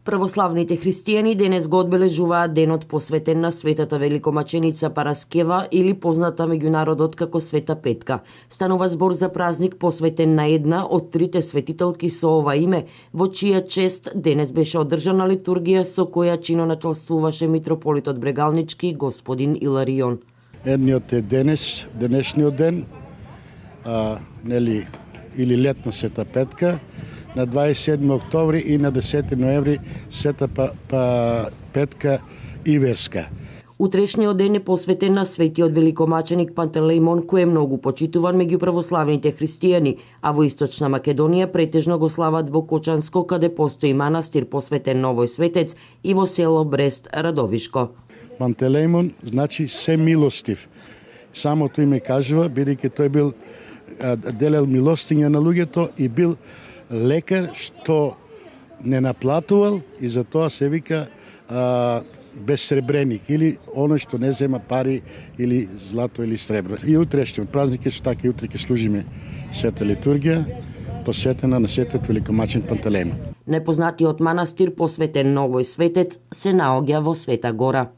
Православните христијани денес го одбележуваат денот посветен на светата великомаченица Параскева или позната меѓу народот како Света Петка. Станува збор за празник посветен на една од трите светителки со ова име, во чија чест денес беше одржана литургија со која чиноначалствуваше митрополитот Брегалнички господин Иларион. Едниот е денешниот ден, или летна Света Петка, на 27 октомври и на 10 ноември Света Петка Иверска. Утрешниот ден е посветен на светиот великомаченик Пантелеимон, кој е многу почитуван меѓу православните христијани, а во Источна Македонија претежно го слават во Кочанско, каде постои манастир посветен на овој светец, и во село Брест Радовишко. Пантелеимон значи се милостив. Самото име кажува, бидејќи тој бил делел милостиња на луѓето и бил лекар што не наплатувал и затоа се вика безсребреник или оној што не зема пари или злато или сребро. И утрешниот празник што така и утре ќе служиме света литургија посветена на светот великомаченик Пантелеимон. Непознатиот манастир посветен на овој светец се наоѓа во Света Гора.